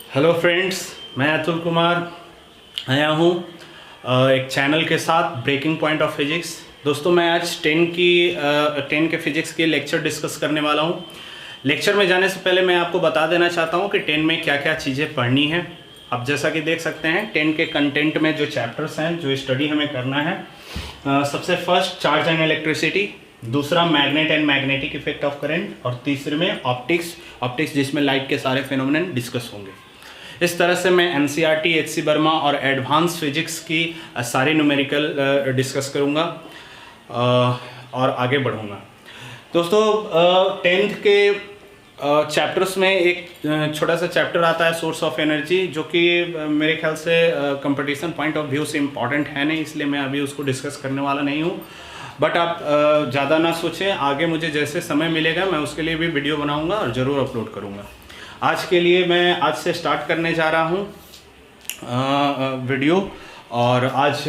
Hello friends, मैं अतुल कुमार आया हूँ एक चैनल के साथ ब्रेकिंग पॉइंट ऑफ फिजिक्स। दोस्तों, मैं आज 10 के फिजिक्स के लेक्चर डिस्कस करने वाला हूँ। लेक्चर में जाने से पहले मैं आपको बता देना चाहता हूँ कि 10 में क्या क्या चीज़ें पढ़नी है। आप जैसा कि देख सकते हैं 10 के कंटेंट में जो चैप्टर्स हैं, जो स्टडी हमें करना है, सबसे फर्स्ट चार्ज एंड इलेक्ट्रिसिटी, दूसरा magnet and magnetic effect of current, और तीसरे में ऑप्टिक्स जिसमें लाइट के सारे फिनोमेनन डिस्कस होंगे। इस तरह से मैं एनसीईआरटी, एचसी वर्मा और एडवांस फिजिक्स की सारे न्यूमेरिकल डिस्कस करूँगा और आगे बढ़ूँगा। दोस्तों, 10th के चैप्टर्स में एक छोटा सा चैप्टर आता है सोर्स ऑफ एनर्जी, जो कि मेरे ख्याल से कंपटीशन पॉइंट ऑफ व्यू से इम्पॉर्टेंट है नहीं, इसलिए मैं अभी उसको डिस्कस करने वाला नहीं हूँ। बट आप ज़्यादा ना सोचें, आगे मुझे जैसे समय मिलेगा मैं उसके लिए भी वीडियो बनाऊँगा और ज़रूर अपलोड करूँगा। आज के लिए मैं आज से स्टार्ट करने जा रहा हूँ वीडियो, और आज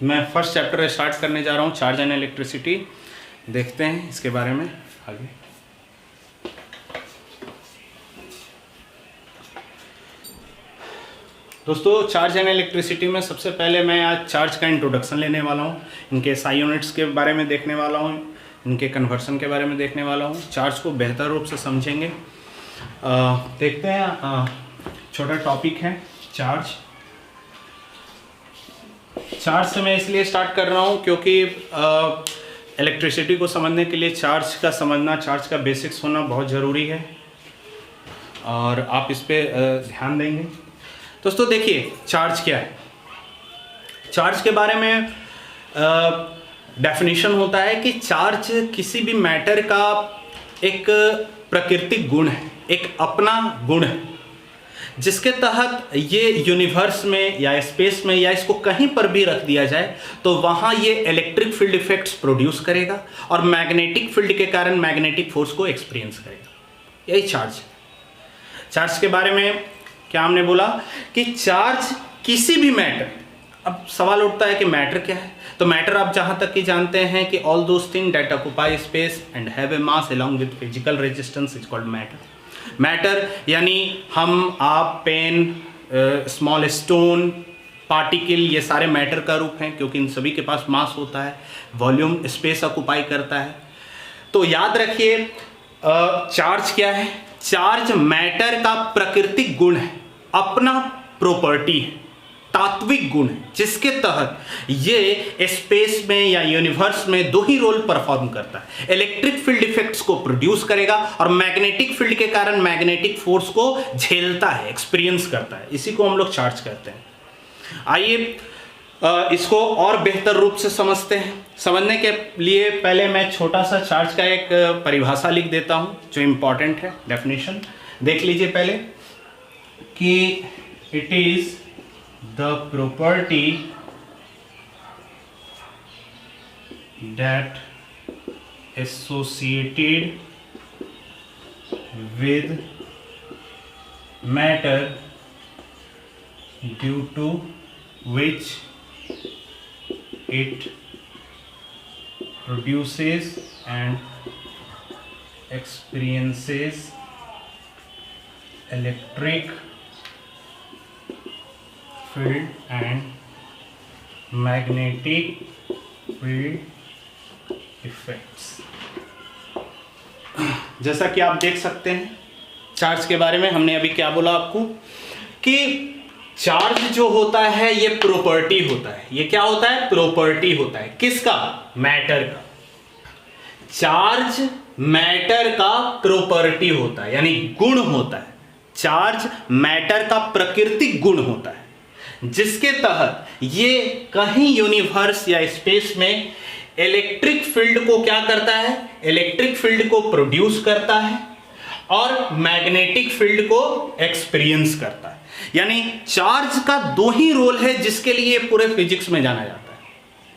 मैं फर्स्ट चैप्टर स्टार्ट करने जा रहा हूँ, चार्ज एंड इलेक्ट्रिसिटी। देखते हैं इसके बारे में आगे। दोस्तों, चार्ज एंड इलेक्ट्रिसिटी में सबसे पहले मैं आज चार्ज का इंट्रोडक्शन लेने वाला हूँ, इनके SI यूनिट्स के बारे में देखने वाला हूँ, इनके कन्वर्सन के बारे में देखने वाला हूँ, चार्ज को बेहतर रूप से समझेंगे। देखते हैं, छोटा टॉपिक है चार्ज। चार्ज से मैं इसलिए स्टार्ट कर रहा हूँ क्योंकि इलेक्ट्रिसिटी को समझने के लिए चार्ज का समझना, चार्ज का बेसिक्स होना बहुत ज़रूरी है, और आप इस पे ध्यान देंगे। दोस्तों देखिए, चार्ज क्या है। चार्ज के बारे में डेफिनेशन होता है कि चार्ज किसी भी मैटर का एक प्राकृतिक गुण है, एक अपना गुण है, जिसके तहत ये यूनिवर्स में या स्पेस में या इसको कहीं पर भी रख दिया जाए तो वहाँ ये इलेक्ट्रिक फील्ड इफेक्ट्स प्रोड्यूस करेगा और मैग्नेटिक फील्ड के कारण मैग्नेटिक फोर्स को एक्सपीरियंस करेगा। यही चार्ज है। चार्ज के बारे में क्या हमने बोला कि चार्ज किसी भी मैटर, अब सवाल उठता है कि मैटर क्या है। तो मैटर आप जहाँ तक कि जानते हैं कि all those thing that occupy space and have a mass along with physical resistance is called matter. Matter यानी हम, आप, पेन, स्मॉल स्टोन, पार्टिकल, ये सारे मैटर का रूप हैं, क्योंकि इन सभी के पास मास होता है, वॉल्यूम, स्पेस ऑक्यूपाई करता है। तो याद रखिए, चार्ज क्या है। चार्ज मैटर का प्राकृतिक गुण है, अपना प्रॉपर्टी है, तात्विक गुण है, जिसके तहत ये स्पेस में या यूनिवर्स में दो ही रोल परफॉर्म करता है। इलेक्ट्रिक फील्ड इफेक्ट्स को प्रोड्यूस करेगा और मैग्नेटिक फील्ड के कारण मैग्नेटिक फोर्स को झेलता है, एक्सपीरियंस करता है। इसी को हम लोग चार्ज कहते हैं। आइए इसको और बेहतर रूप से समझते हैं। समझने के लिए पहले मैं छोटा सा चार्ज का एक परिभाषा लिख देता हूं, जो इंपॉर्टेंट है। डेफिनेशन देख लीजिए पहले कि it is the property that associated with matter due to which it produces and experiences electric field and magnetic field effects। जैसा कि आप देख सकते हैं, चार्ज के बारे में हमने अभी क्या बोला आपको कि चार्ज जो होता है ये प्रॉपर्टी होता है। ये क्या होता है? प्रॉपर्टी होता है। किसका? मैटर का। चार्ज मैटर का प्रॉपर्टी होता है, यानी गुण होता है। चार्ज मैटर का प्राकृतिक गुण होता है, जिसके तहत ये कहीं यूनिवर्स या स्पेस में इलेक्ट्रिक फील्ड को क्या करता है? इलेक्ट्रिक फील्ड को प्रोड्यूस करता है और मैग्नेटिक फील्ड को एक्सपीरियंस करता है। यानी चार्ज का दो ही रोल है जिसके लिए पूरे फिजिक्स में जाना जाता है।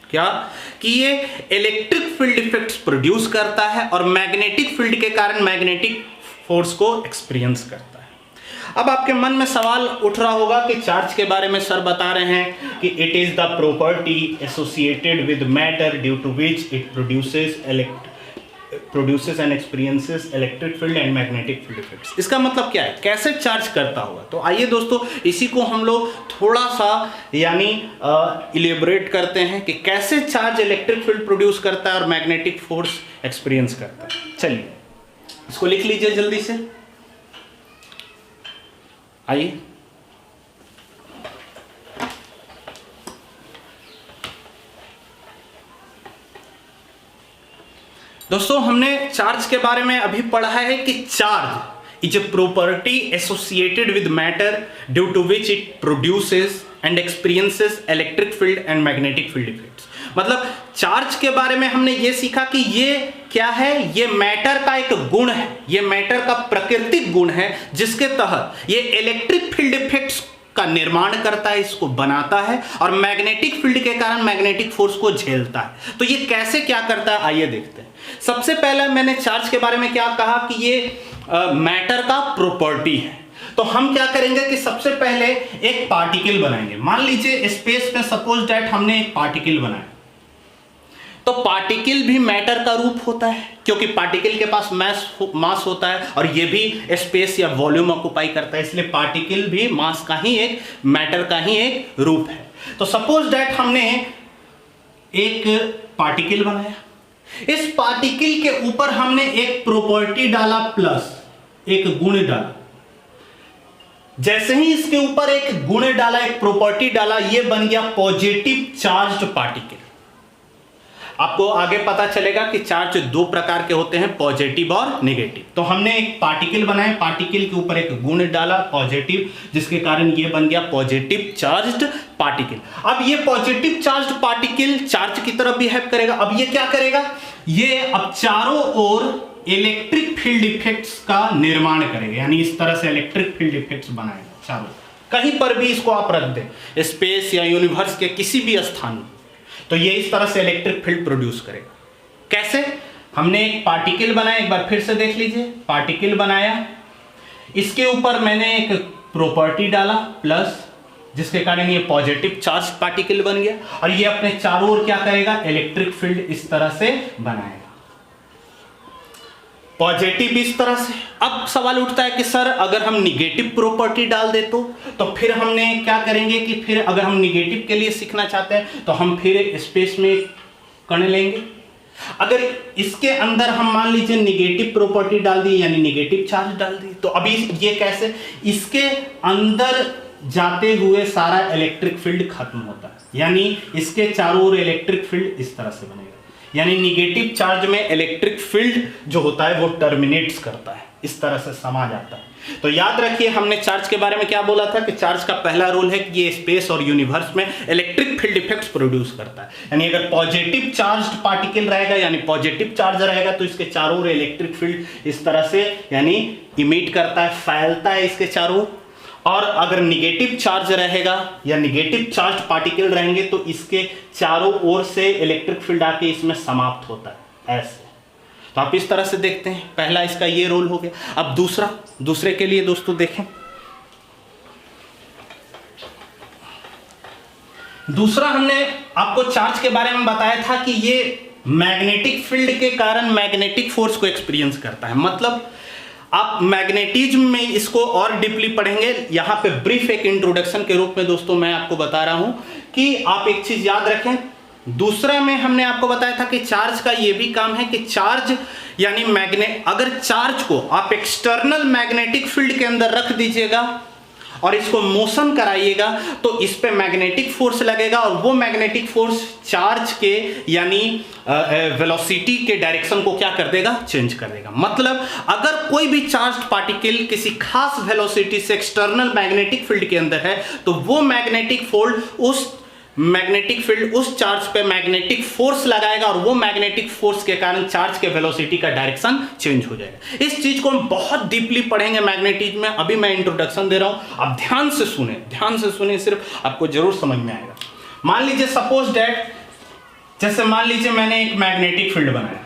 क्या? कि ये इलेक्ट्रिक फील्ड इफेक्ट्स प्रोड्यूस करता है और मैग्नेटिक फील्ड के कारण मैग्नेटिक फोर्स को एक्सपीरियंस करता है। अब आपके मन में सवाल उठ रहा होगा कि चार्ज के बारे में सर बता रहे हैं कि it is the property associated with matter due to which it produces produces and experiences electric field and magnetic field effects. इसका मतलब क्या है, कैसे चार्ज करता होगा। तो आइए दोस्तों इसी को हम लोग थोड़ा सा यानी इलेबोरेट करते हैं कि कैसे चार्ज इलेक्ट्रिक फील्ड प्रोड्यूस करता है और मैग्नेटिक फोर्स एक्सपीरियंस करता है। चलिए इसको लिख लीजिए जल्दी से। आइए दोस्तों, हमने चार्ज के बारे में अभी पढ़ा है कि charge is a property associated with matter due to which it produces and experiences electric field and magnetic field effects. मतलब चार्ज के बारे में हमने ये सीखा कि ये क्या है, ये मैटर का एक गुण है, ये मैटर का प्राकृतिक गुण है जिसके तहत ये इलेक्ट्रिक फील्ड इफेक्ट्स का निर्माण करता है, इसको बनाता है और मैग्नेटिक फील्ड के कारण मैग्नेटिक फोर्स को झेलता है। तो ये कैसे क्या करता है आइए देखते हैं। सबसे पहले मैंने चार्ज के बारे में क्या कहा कि ये मैटर का प्रॉपर्टी है। तो हम क्या करेंगे कि सबसे पहले एक पार्टिकल बनाएंगे। मान लीजिए स्पेस में सपोज दैट हमने एक पार्टिकल बनाया, तो पार्टिकल भी मैटर का रूप होता है क्योंकि पार्टिकल के पास मास होता है और ये भी स्पेस या वॉल्यूम ऑक्युपाई करता है, इसलिए पार्टिकल भी मास का ही एक मैटर का ही एक रूप है। तो सपोज दैट हमने एक पार्टिकल बनाया, इस पार्टिकल के ऊपर हमने एक प्रॉपर्टी डाला प्लस एक गुण डाला। जैसे ही इसके ऊपर एक गुण डाला, एक प्रॉपर्टी डाला, ये बन गया पॉजिटिव चार्ज्ड पार्टिकल। आपको आगे पता चलेगा कि चार्ज दो प्रकार के होते हैं, पॉजिटिव और नेगेटिव। तो हमने एक पार्टिकल बनाया, पार्टिकल के ऊपर एक गुण डाला पॉजिटिव, जिसके कारण ये बन गया पॉजिटिव चार्ज्ड पार्टिकल। अब ये पॉजिटिव चार्ज्ड पार्टिकल चार्ज की तरफ बिहेव करेगा। अब ये क्या करेगा, ये अब चारों ओर इलेक्ट्रिक फील्ड इफेक्ट्स का निर्माण करेगा, यानी इस तरह से इलेक्ट्रिक फील्ड इफेक्ट्स बनाएगा चारों। कहीं पर भी इसको आप रख दें, स्पेस या यूनिवर्स के किसी भी स्थान में, तो ये इस तरह से इलेक्ट्रिक फील्ड प्रोड्यूस करेगा। कैसे, हमने एक पार्टिकल बनाया, एक बार फिर से देख लीजिए, पार्टिकल बनाया, इसके ऊपर मैंने एक प्रॉपर्टी डाला प्लस, जिसके कारण ये पॉजिटिव चार्ज पार्टिकल बन गया और ये अपने चारों ओर क्या करेगा, इलेक्ट्रिक फील्ड इस तरह से बनाएगा, पॉजिटिव इस तरह से। अब सवाल उठता है कि सर अगर हम निगेटिव प्रॉपर्टी डाल दे तो फिर हमने क्या करेंगे कि फिर अगर हम निगेटिव के लिए सीखना चाहते हैं तो हम फिर स्पेस में कण लेंगे। अगर इसके अंदर हम मान लीजिए निगेटिव प्रॉपर्टी डाल दी यानी निगेटिव चार्ज डाल दी, तो अभी ये कैसे, इसके अंदर जाते हुए सारा इलेक्ट्रिक फील्ड खत्म होता है, यानी इसके चारों ओर इलेक्ट्रिक फील्ड इस तरह से बनेगा, यानी निगेटिव चार्ज में इलेक्ट्रिक फील्ड जो होता है वो टर्मिनेट्स करता है, इस तरह से समा जाता है। तो याद रखिए हमने चार्ज के बारे में क्या बोला था कि चार्ज का पहला रूल है कि ये स्पेस और यूनिवर्स में इलेक्ट्रिक फील्ड इफेक्ट्स प्रोड्यूस करता है। यानी अगर पॉजिटिव चार्ज्ड पार्टिकल रहेगा यानी पॉजिटिव चार्ज रहेगा तो इसके चारों ओर इलेक्ट्रिक फील्ड इस तरह से यानी इमिट करता है, फैलता है इसके चारों। और अगर निगेटिव चार्ज रहेगा या निगेटिव चार्ज पार्टिकल रहेंगे तो इसके चारों ओर से इलेक्ट्रिक फील्ड आके इसमें समाप्त होता है ऐसे। तो आप इस तरह से देखते हैं, पहला इसका ये रोल हो गया। अब दूसरे के लिए दोस्तों देखें, दूसरा हमने आपको चार्ज के बारे में बताया था कि ये मैग्नेटिक फील्ड के कारण मैग्नेटिक फोर्स को एक्सपीरियंस करता है। मतलब आप मैग्नेटिज्म में इसको और डीपली पढ़ेंगे, यहां पे ब्रीफ एक इंट्रोडक्शन के रूप में दोस्तों मैं आपको बता रहा हूं कि आप एक चीज याद रखें। दूसरा में हमने आपको बताया था कि चार्ज का ये भी काम है कि चार्ज यानी अगर चार्ज को आप एक्सटर्नल मैग्नेटिक फील्ड के अंदर रख दीजिएगा और इसको मोशन कराइएगा तो इस पे मैग्नेटिक फोर्स लगेगा और वो मैग्नेटिक फोर्स चार्ज के यानी वेलोसिटी के डायरेक्शन को क्या कर देगा, चेंज कर देगा। मतलब अगर कोई भी चार्ज पार्टिकल किसी खास वेलोसिटी से एक्सटर्नल मैग्नेटिक फील्ड के अंदर है तो वो मैग्नेटिक फील्ड उस चार्ज पे मैग्नेटिक फोर्स लगाएगा और वो मैग्नेटिक फोर्स के कारण चार्ज के वेलोसिटी का डायरेक्शन चेंज हो जाएगा। इस चीज को हम बहुत डीपली पढ़ेंगे मैग्नेटिज्म में, अभी मैं इंट्रोडक्शन दे रहा हूं, आप ध्यान से सुने, सिर्फ आपको जरूर समझ में आएगा। मान लीजिए सपोज दैट, जैसे मान लीजिए मैंने एक मैग्नेटिक फील्ड बनाया,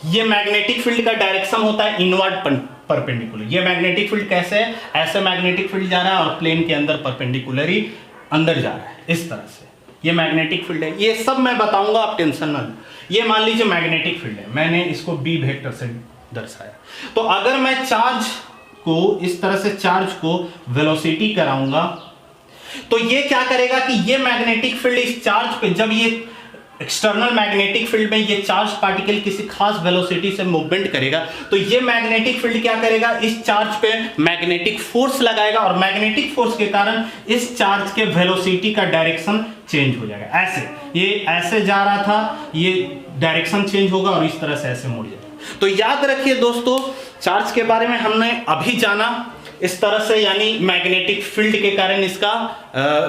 ये मैग्नेटिक फील्ड का डायरेक्शन होता है इनवर्ड परपेंडिकुलर। ये मैग्नेटिक फील्ड कैसे है, ऐसे मैग्नेटिक फील्ड जा रहा है और प्लेन के अंदर परपेंडिकुलरी अंदर जा रहा है इस तरह से। ये मैग्नेटिक फील्ड है, ये सब मैं बताऊंगा, आप टेंशन ना लो। ये मान लीजिए मैग्नेटिक फील्ड है, मैंने इसको बी वेक्टर से दर्शाया। तो अगर मैं चार्ज को इस तरह से चार्ज को वेलोसिटी कराऊंगा तो ये क्या करेगा कि ये मैग्नेटिक फील्ड इस चार्ज पे, जब ये एक्सटर्नल मैग्नेटिक फील्ड में ये चार्ज पार्टिकल किसी खास वेलोसिटी से मूवमेंट करेगा तो ये मैग्नेटिक फील्ड क्या करेगा, इस चार्ज पे मैग्नेटिक फोर्स लगाएगा और मैग्नेटिक फोर्स के कारण इस चार्ज के वेलोसिटी का डायरेक्शन चेंज हो जाएगा। ऐसे ये ऐसे जा रहा था, ये डायरेक्शन चेंज होगा और इस तरह से ऐसे मुड़ जाएगा। तो याद रखिए दोस्तों, चार्ज के बारे में हमने अभी जाना इस तरह से, यानी मैग्नेटिक फील्ड के कारण इसका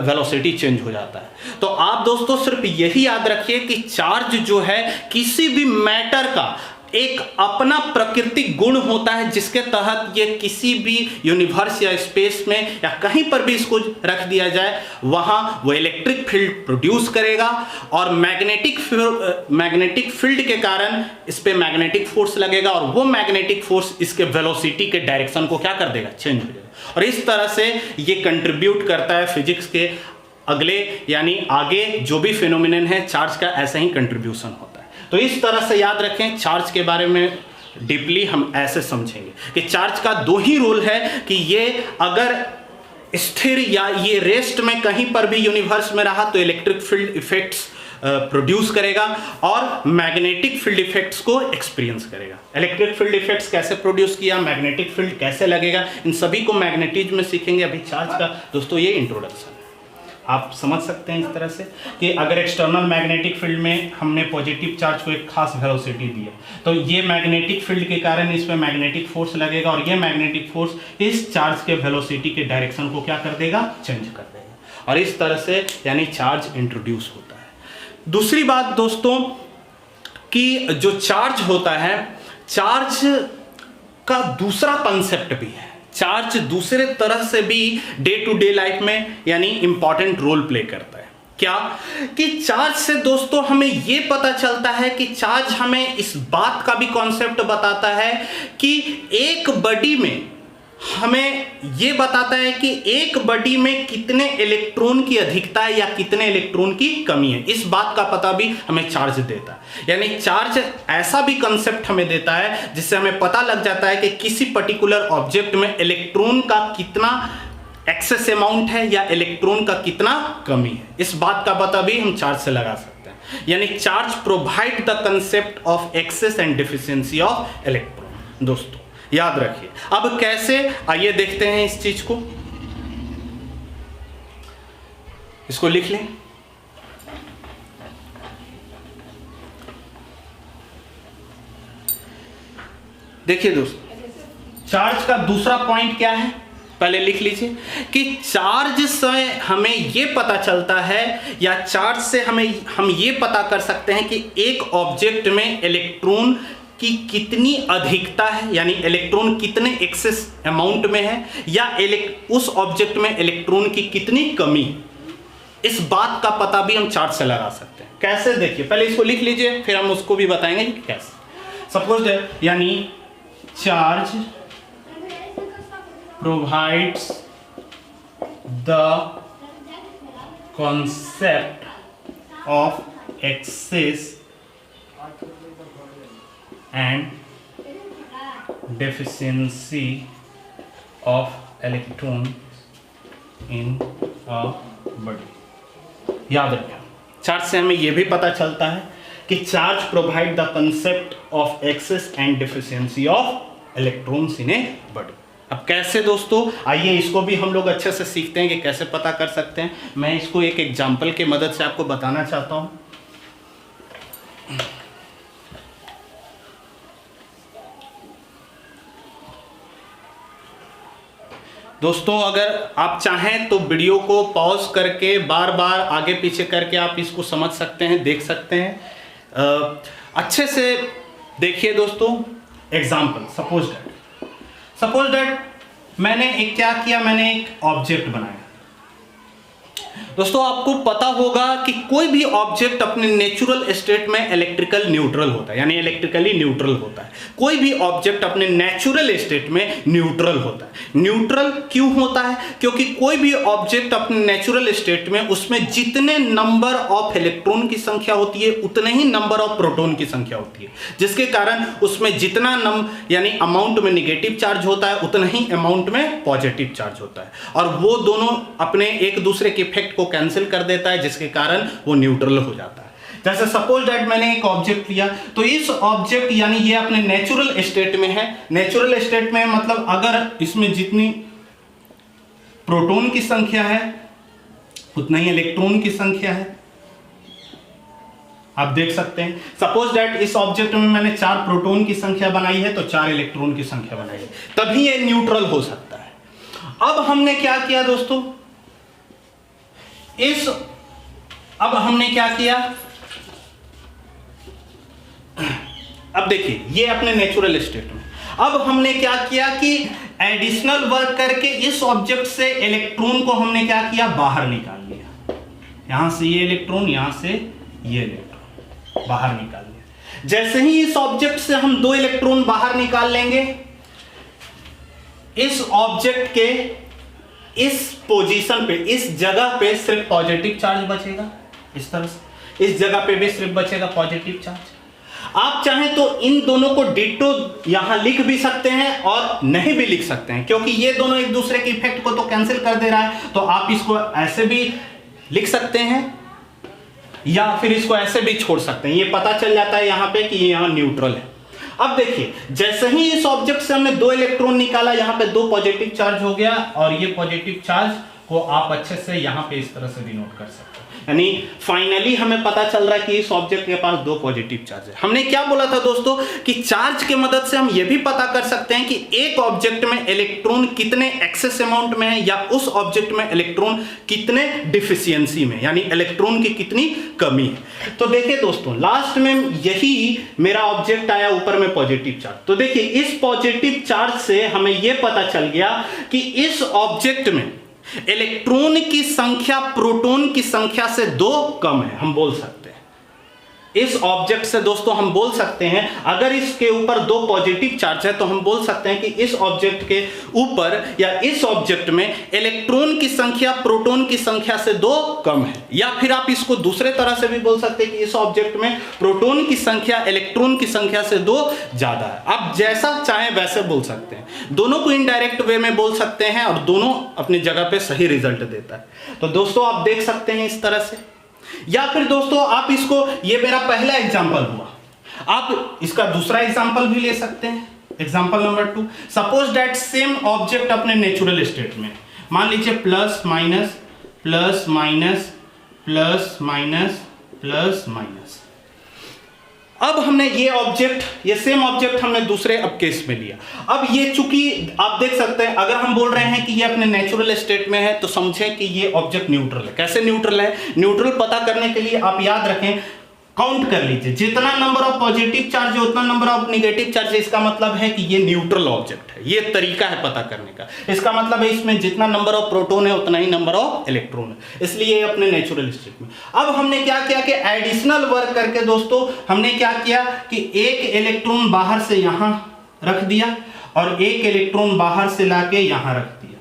वेलोसिटी चेंज हो जाता है। तो आप दोस्तों सिर्फ यही याद रखिए कि चार्ज जो है किसी भी मैटर का एक अपना प्राकृतिक गुण होता है जिसके तहत ये किसी भी यूनिवर्स या स्पेस में या कहीं पर भी इसको रख दिया जाए वहां वो इलेक्ट्रिक फील्ड प्रोड्यूस करेगा और मैग्नेटिक फील्ड के कारण इस पे मैग्नेटिक फोर्स लगेगा और वो मैग्नेटिक फोर्स इसके वेलोसिटी के डायरेक्शन को क्या कर देगा, चेंज हो जाएगा। और इस तरह से ये कंट्रीब्यूट करता है फिजिक्स के अगले यानी आगे जो भी फिनोमिनन है चार्ज का, ऐसा ही कंट्रीब्यूशन होता है। तो इस तरह से याद रखें, चार्ज के बारे में डीपली हम ऐसे समझेंगे कि चार्ज का दो ही रोल है कि ये अगर स्थिर या ये रेस्ट में कहीं पर भी यूनिवर्स में रहा तो इलेक्ट्रिक फील्ड इफेक्ट्स प्रोड्यूस करेगा और मैग्नेटिक फील्ड इफेक्ट्स को एक्सपीरियंस करेगा। इलेक्ट्रिक फील्ड इफेक्ट्स कैसे प्रोड्यूस किया, मैग्नेटिक फील्ड कैसे लगेगा, इन सभी को मैग्नेटिज्म में सीखेंगे। अभी चार्ज का दोस्तों ये इंट्रोडक्शन है। आप समझ सकते हैं इस तरह से कि अगर एक्सटर्नल मैग्नेटिक फील्ड में हमने पॉजिटिव चार्ज को एक खास वेलोसिटी दिया तो ये मैग्नेटिक फील्ड के कारण इस पर मैग्नेटिक फोर्स लगेगा और ये मैग्नेटिक फोर्स इस चार्ज के वेलोसिटी के डायरेक्शन को क्या कर देगा, चेंज कर देगा। और इस तरह से यानी चार्ज इंट्रोड्यूस होता है। दूसरी बात दोस्तों कि जो चार्ज होता है, चार्ज का दूसरा कंसेप्ट भी है। चार्ज दूसरे तरह से भी डे टू डे लाइफ में यानी इंपॉर्टेंट रोल प्ले करता है। क्या कि चार्ज से दोस्तों हमें यह पता चलता है कि चार्ज हमें इस बात का भी कॉन्सेप्ट बताता है कि एक बॉडी में हमें यह बताता है कि एक बॉडी में कितने इलेक्ट्रॉन की अधिकता है या कितने इलेक्ट्रॉन की कमी है। इस बात का पता भी हमें चार्ज देता है। यानी चार्ज ऐसा भी कंसेप्ट हमें देता है जिससे हमें पता लग जाता है कि किसी पर्टिकुलर ऑब्जेक्ट में इलेक्ट्रॉन का कितना एक्सेस अमाउंट है या इलेक्ट्रॉन का कितना कमी है। इस बात का पता भी हम चार्ज से लगा सकते हैं। यानी charge provide the concept of excess and deficiency of electron. दोस्तों याद रखिए। अब कैसे, आइए देखते हैं इस चीज को। इसको लिख लें। देखिए दोस्तों, चार्ज का दूसरा पॉइंट क्या है, पहले लिख लीजिए कि चार्ज से हमें यह पता चलता है या चार्ज से हम ये पता कर सकते हैं कि एक ऑब्जेक्ट में इलेक्ट्रॉन की कितनी अधिकता है, यानी इलेक्ट्रॉन कितने एक्सेस अमाउंट में है या उस ऑब्जेक्ट में इलेक्ट्रॉन की कितनी कमी। इस बात का पता भी हम चार्ज से लगा सकते हैं। कैसे, देखिए पहले इसको लिख लीजिए फिर हम उसको भी बताएंगे कि कैसे। सपोज यानी charge provides the concept of excess and deficiency of electron in a body। याद रखें, चार्ज से हमें यह भी पता चलता है कि charge provide the concept of excess and deficiency of electrons in a body. अब कैसे दोस्तों, आइए इसको भी हम लोग अच्छे से सीखते हैं कि कैसे पता कर सकते हैं। मैं इसको एक एग्जाम्पल की मदद से आपको बताना चाहता हूं। दोस्तों अगर आप चाहें तो वीडियो को पॉज करके बार बार आगे पीछे करके आप इसको समझ सकते हैं, देख सकते हैं। अच्छे से देखिए दोस्तों। एग्जाम्पल, सपोज दैट मैंने एक क्या किया, मैंने एक ऑब्जेक्ट बनाया। दोस्तों आपको पता होगा कि कोई भी ऑब्जेक्ट अपने नेचुरल स्टेट में इलेक्ट्रिकल न्यूट्रल होता है, यानी इलेक्ट्रिकली न्यूट्रल होता है। कोई भी ऑब्जेक्ट अपने नेचुरल स्टेट में न्यूट्रल होता है। न्यूट्रल क्यों होता है? क्योंकि कोई भी ऑब्जेक्ट अपने नेचुरल स्टेट में उसमें जितने नंबर ऑफ इलेक्ट्रॉन की संख्या होती है उतने ही नंबर ऑफ प्रोटॉन की संख्या होती है, जिसके कारण उसमें जितना यानी अमाउंट में निगेटिव चार्ज होता है उतना ही अमाउंट में पॉजिटिव चार्ज होता है, और वो दोनों अपने एक दूसरे के इफेक्ट को कैंसिल कर देता है, जिसके कारण वो न्यूट्रल हो जाता है। जैसे सपोज दैट मैंने एक ऑब्जेक्ट लिया, तो इस ऑब्जेक्ट यानी ये अपने नेचुरल स्टेट में है। नेचुरल स्टेट में मतलब अगर इसमें जितनी प्रोटॉन की संख्या है उतना ही इलेक्ट्रॉन की संख्या है। आप देख सकते हैं सपोज दैट इस ऑब्जेक्ट में मैंने 4 प्रोटॉन की संख्या बनाई है तो 4 इलेक्ट्रॉन की संख्या बनाई है, तभी ये न्यूट्रल हो सकता है। अब हमने क्या किया दोस्तों, अब हमने क्या किया, अब देखिए ये अपने नेचुरल स्टेट में, अब हमने क्या किया कि एडिशनल वर्क करके इस ऑब्जेक्ट से इलेक्ट्रॉन को हमने क्या किया, बाहर निकाल लिया। यहां से ये इलेक्ट्रॉन, यहां से ये इलेक्ट्रॉन बाहर निकाल लिया। जैसे ही इस ऑब्जेक्ट से हम 2 इलेक्ट्रॉन बाहर निकाल लेंगे, इस ऑब्जेक्ट के इस पोजीशन पे, इस जगह पे सिर्फ पॉजिटिव चार्ज बचेगा। इस तरह से इस जगह पे भी सिर्फ बचेगा पॉजिटिव चार्ज। आप चाहें तो इन दोनों को डिटो यहां लिख भी सकते हैं और नहीं भी लिख सकते हैं, क्योंकि ये दोनों एक दूसरे के इफेक्ट को तो कैंसिल कर दे रहा है। तो आप इसको ऐसे भी लिख सकते हैं या फिर इसको ऐसे भी छोड़ सकते हैं। ये पता चल जाता है यहां पे कि ये यहां न्यूट्रल है। अब देखिए जैसे ही इस ऑब्जेक्ट से हमने 2 इलेक्ट्रॉन निकाला, यहां पे 2 पॉजिटिव चार्ज हो गया, और ये पॉजिटिव चार्ज को आप अच्छे से यहां पे इस तरह से डिनोट कर सकते हैं। यानी फाइनली हमें पता चल रहा है कि इस ऑब्जेक्ट के पास 2 पॉजिटिव चार्ज है। हमने क्या बोला था दोस्तों कि चार्ज के मदद से हम यह भी पता कर सकते हैं कि एक ऑब्जेक्ट में इलेक्ट्रॉन कितने एक्सेस अमाउंट में है, या उस ऑब्जेक्ट में इलेक्ट्रॉन कितने डिफिशियंसी में, यानी इलेक्ट्रॉन की कितनी कमी है। तो देखिए दोस्तों लास्ट में यही मेरा ऑब्जेक्ट आया ऊपर में पॉजिटिव चार्ज। तो देखिए इस पॉजिटिव चार्ज से हमें यह पता चल गया कि इस ऑब्जेक्ट में इलेक्ट्रॉन की संख्या प्रोटॉन की संख्या से 2 कम है। हम बोल सकते हैं इस ऑब्जेक्ट से दोस्तों हम बोल सकते हैं, अगर इसके ऊपर 2 पॉजिटिव चार्ज है तो हम बोल सकते हैं कि इस ऑब्जेक्ट के ऊपर या इस ऑब्जेक्ट में इलेक्ट्रॉन की संख्या प्रोटॉन की संख्या से 2 कम है। या फिर आप इसको दूसरे तरह से भी बोल सकते हैं कि इस ऑब्जेक्ट में प्रोटॉन की संख्या इलेक्ट्रॉन की संख्या से 2 ज्यादा है। आप जैसा चाहें वैसे बोल सकते हैं, दोनों को इनडायरेक्ट वे में बोल सकते हैं और दोनों अपनी जगह पे सही रिजल्ट देता है। तो दोस्तों आप देख सकते हैं इस तरह से। या फिर दोस्तों आप इसको, ये मेरा पहला एग्जांपल हुआ, आप इसका दूसरा एग्जांपल भी ले सकते हैं। Example number 2, suppose that same object अपने नेचुरल स्टेट में, मान लीजिए plus minus plus minus plus minus plus minus. अब हमने ये सेम ऑब्जेक्ट हमने दूसरे अब केस में लिया। अब ये चूंकि आप देख सकते हैं, अगर हम बोल रहे हैं कि ये अपने नेचुरल स्टेट में है तो समझें कि ये ऑब्जेक्ट न्यूट्रल है। कैसे न्यूट्रल है? न्यूट्रल पता करने के लिए आप याद रखें, काउंट कर लीजिए, जितना नंबर ऑफ पॉजिटिव चार्ज है उतना नंबर ऑफ नेगेटिव चार्ज है। इसका मतलब है कि ये न्यूट्रल ऑब्जेक्ट है। ये तरीका है पता करने का। इसका मतलब है इसमें जितना नंबर ऑफ प्रोटॉन है उतना ही नंबर ऑफ इलेक्ट्रॉन है, इसलिए ये अपने नेचुरल स्टेट में। अब हमने क्या किया कि एडिशनल वर्क करके दोस्तों हमने क्या किया कि एक इलेक्ट्रॉन बाहर से यहां रख दिया और एक इलेक्ट्रॉन बाहर से लाके यहां रख दिया।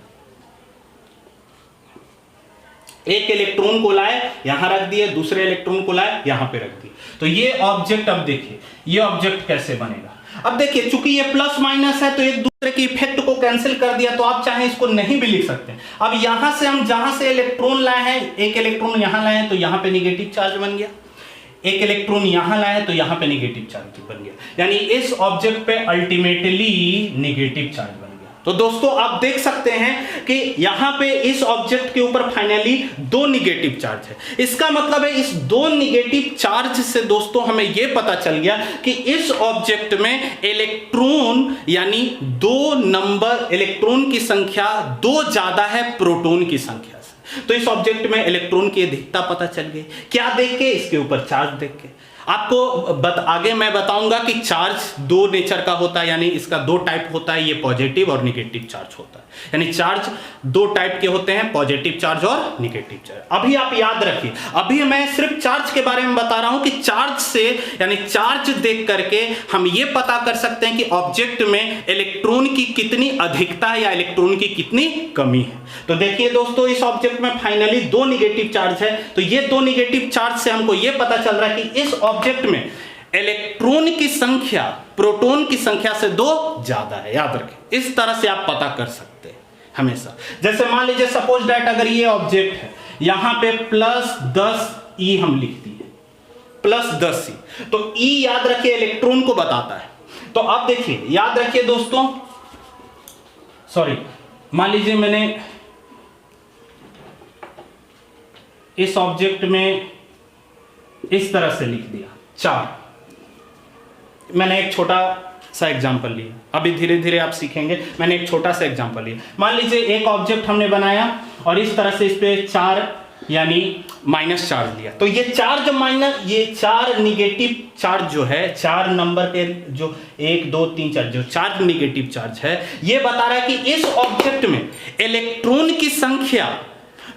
एक इलेक्ट्रॉन को लाए यहां रख दिए, दूसरे इलेक्ट्रॉन को लाए यहां पे रख दिए। तो ये ऑब्जेक्ट, अब देखिए ये ऑब्जेक्ट कैसे बनेगा। अब देखिए चूंकि ये प्लस माइनस है तो एक दूसरे के इफेक्ट को कैंसिल कर दिया, तो आप चाहे इसको नहीं भी लिख सकते हैं। अब यहां से हम जहां से इलेक्ट्रॉन लाए हैं, एक इलेक्ट्रॉन यहां लाए हैं तो यहां पे नेगेटिव चार्ज बन गया, एक इलेक्ट्रॉन यहां लाए तो यहां पे नेगेटिव चार्ज बन गया, यानी इस ऑब्जेक्ट पे अल्टीमेटली नेगेटिव चार्ज बन गया। तो दोस्तों आप देख सकते हैं कि यहां पे इस ऑब्जेक्ट के ऊपर फाइनली 2 नेगेटिव चार्ज है। इसका मतलब है इस 2 नेगेटिव चार्ज से दोस्तों हमें यह पता चल गया कि इस ऑब्जेक्ट में इलेक्ट्रॉन यानी 2 नंबर इलेक्ट्रॉन की संख्या 2 ज्यादा है प्रोटॉन की संख्या से। तो इस ऑब्जेक्ट में इलेक्ट्रॉन की अधिकता पता चल गई। क्या देख के? इसके ऊपर चार्ज देख के। आपको आगे मैं बताऊंगा कि चार्ज दो नेचर का होता है, यानी इसका दो टाइप होता है, ये पॉजिटिव और निगेटिव चार्ज होता है। यानी चार्ज दो टाइप के होते हैं, पॉजिटिव चार्ज और निगेटिव चार्ज। अभी आप याद रखिए, अभी मैं सिर्फ चार्ज के बारे में बता रहा हूं कि चार्ज से यानी चार्ज देख करके हम ये पता कर सकते हैं कि ऑब्जेक्ट में इलेक्ट्रॉन की कितनी अधिकता है या इलेक्ट्रॉन की कितनी कमी है। तो देखिए दोस्तों, इस ऑब्जेक्ट में फाइनली दो निगेटिव चार्ज है, तो ये दो निगेटिव चार्ज से हमको ये पता चल रहा है कि इस ऑब्जेक्ट में इलेक्ट्रॉन की संख्या प्रोटॉन की संख्या से दो ज्यादा है। याद रखें, इस तरह से आप पता कर सकते हैं हमेशा। जैसे मान लीजिए सपोज दैट अगर ये ऑब्जेक्ट है, यहां पे +10 E हम लिख दिए, +10 E, तो E याद रखिए इलेक्ट्रॉन को बताता है। तो अब देखिए, याद रखिए दोस्तों, सॉरी, मान लीजिए मैंने इस ऑब्जेक्ट में इस तरह से लिख दिया 4। मैंने एक छोटा सा एग्जांपल लिया, अभी धीरे धीरे आप सीखेंगे। मैंने एक छोटा सा एग्जांपल लिया, मान लीजिए एक ऑब्जेक्ट हमने बनाया और इस तरह से इस पे 4 यानी माइनस चार्ज लिया। तो ये चार्ज माइनस, ये 4 निगेटिव चार्ज जो है, 4 नंबर के जो 1 2 3 4 जो 4 निगेटिव चार्ज है, ये बता रहा है कि इस ऑब्जेक्ट में इलेक्ट्रॉन की संख्या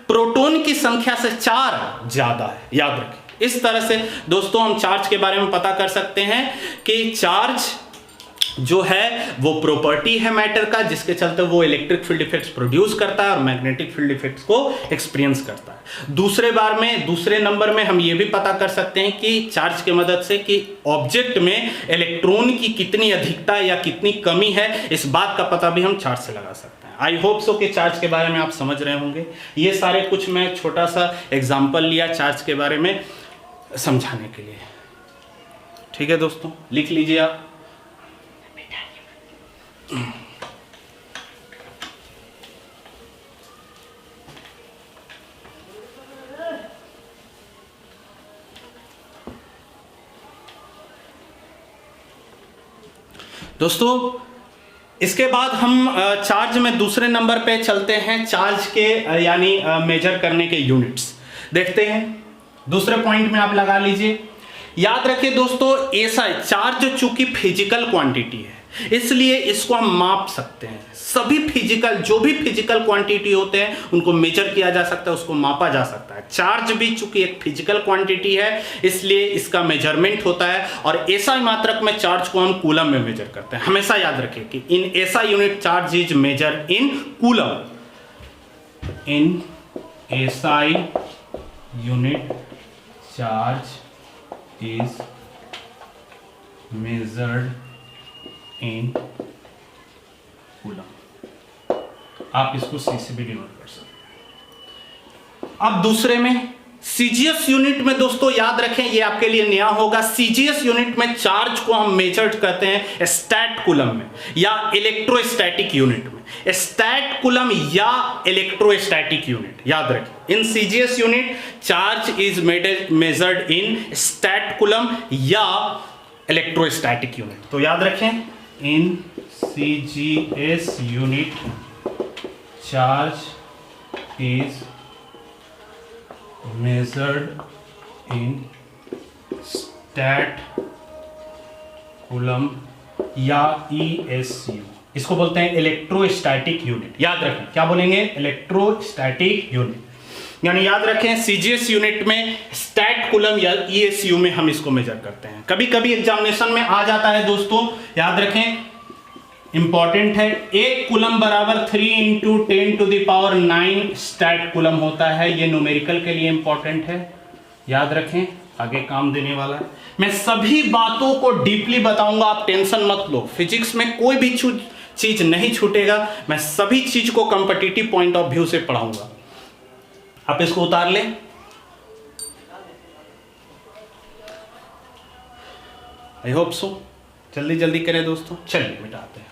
प्रोटॉन की संख्या से 4 ज्यादा है। याद रखें, इस तरह से दोस्तों हम चार्ज के बारे में पता कर सकते हैं कि चार्ज जो है वो प्रॉपर्टी है मैटर का, जिसके चलते वो इलेक्ट्रिक फील्ड इफेक्ट्स प्रोड्यूस करता है और मैग्नेटिक फील्ड इफेक्ट्स को एक्सपीरियंस करता है। दूसरे नंबर में हम ये भी पता कर सकते हैं कि चार्ज की मदद से कि ऑब्जेक्ट में इलेक्ट्रॉन की कितनी अधिकता या कितनी कमी है, इस बात का पता भी हम चार्ज से लगा सकते हैं। आई होप सो कि चार्ज के बारे में आप समझ रहे होंगे। ये सारे कुछ मैं छोटा सा एग्जाम्पल लिया चार्ज के बारे में समझाने के लिए। ठीक है दोस्तों, लिख लीजिए आप। दोस्तों इसके बाद हम चार्ज में दूसरे नंबर पे चलते हैं, चार्ज के यानी मेजर करने के यूनिट्स देखते हैं। दूसरे पॉइंट में आप लगा लीजिए। याद रखिए दोस्तों, ऐसा चार्ज चूंकि फिजिकल क्वांटिटी है, इसलिए इसको हम माप सकते हैं। सभी फिजिकल, जो भी फिजिकल क्वांटिटी होते हैं उनको मेजर किया जा सकता है, उसको मापा जा सकता है। चार्ज भी चूंकि एक फिजिकल क्वांटिटी है, इसलिए इसका मेजरमेंट होता है। और ऐसा मात्रक में चार्ज को हम कूलम में मेजर करते हैं। हमेशा याद रखिए कि in SI unit charge is measure in coulomb. In SI unit charge is measured in coulomb. आप इसको सी से भी डिनोट कर सकते हैं। अब दूसरे में सीजीएस यूनिट में दोस्तों याद रखें, ये आपके लिए नया होगा। सीजीएस यूनिट में चार्ज को हम मेजर करते हैं स्टैट कूलम में या इलेक्ट्रोस्टैटिक यूनिट में। स्टैट कूलम या इलेक्ट्रोस्टैटिक यूनिट, याद रखें। In CGS unit charge is measured in stat coulomb या इलेक्ट्रोस्टैटिक यूनिट। तो याद रखें, in CGS unit charge is measured in stat coulomb या ESU, इसको बोलते हैं इलेक्ट्रोस्टैटिक यूनिट। याद रखें, क्या बोलेंगे? Electrostatic unit. यानी याद रखें, सीजीएस यूनिट में स्टैट कूलम या ESU में हम इसको मेजर करते हैं। कभी कभी एग्जामिनेशन में आ जाता है दोस्तों, याद रखें, इंपॉर्टेंट है। 1 कूलम बराबर 3 × 10⁹ स्टैट कूलम होता है। ये न्यूमेरिकल के लिए इंपॉर्टेंट है, याद रखें, आगे काम देने वाला है। मैं सभी बातों को डीपली बताऊंगा, आप टेंशन मत लो। फिजिक्स में कोई भी चीज नहीं छूटेगा, मैं सभी चीज को कॉम्पिटिटिव पॉइंट ऑफ व्यू से पढ़ाऊंगा। आप इसको उतार लें। आई होप सो, जल्दी जल्दी करें दोस्तों। चलिए मिटाते हैं।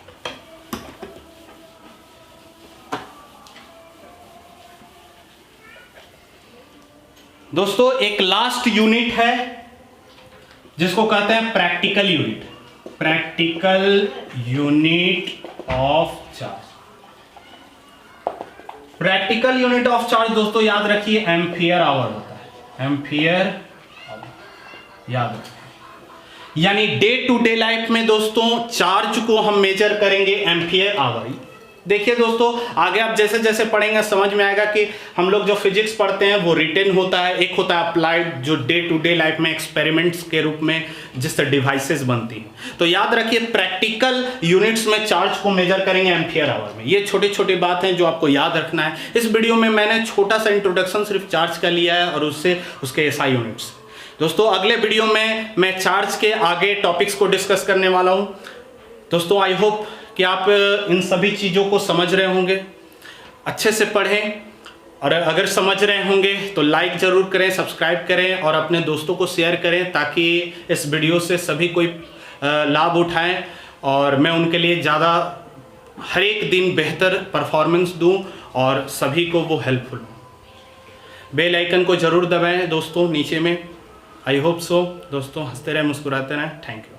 दोस्तों एक लास्ट यूनिट है जिसको कहते हैं practical unit. Practical unit of charge. Practical unit of charge दोस्तों याद रखिए एम्पियर आवर होता है। एम्पियर आवर, याद रखिए। यानी डे टू डे लाइफ में दोस्तों चार्ज को हम मेजर करेंगे एम्पियर आवर। देखिए दोस्तों, आगे आप जैसे जैसे पढ़ेंगे समझ में आएगा कि हम लोग जो फिजिक्स पढ़ते हैं वो रिटेन होता है, एक होता है अप्लाइड जो डे टू डे लाइफ में एक्सपेरिमेंट्स के रूप में जिससे डिवाइसेस बनती हैं। तो याद रखिए प्रैक्टिकल यूनिट्स में चार्ज को मेजर करेंगे एम्पियर आवर में। ये छोटी छोटी बात हैं जो आपको याद रखना है। इस वीडियो में मैंने छोटा सा इंट्रोडक्शन सिर्फ चार्ज का लिया है और उससे उसके एसआई यूनिट्स। दोस्तों अगले वीडियो में मैं चार्ज के आगे टॉपिक्स को डिस्कस करने वाला हूं। दोस्तों आई होप कि आप इन सभी चीज़ों को समझ रहे होंगे, अच्छे से पढ़ें, और अगर समझ रहे होंगे तो लाइक ज़रूर करें, सब्सक्राइब करें और अपने दोस्तों को शेयर करें ताकि इस वीडियो से सभी कोई लाभ उठाएं और मैं उनके लिए ज़्यादा हर एक दिन बेहतर परफॉर्मेंस दूं और सभी को वो हेल्पफुल हो। बेल आइकन को ज़रूर दबाएं दोस्तों नीचे में। आई होप सो दोस्तों, हंसते रहें, मुस्कुराते रहें। Thank you.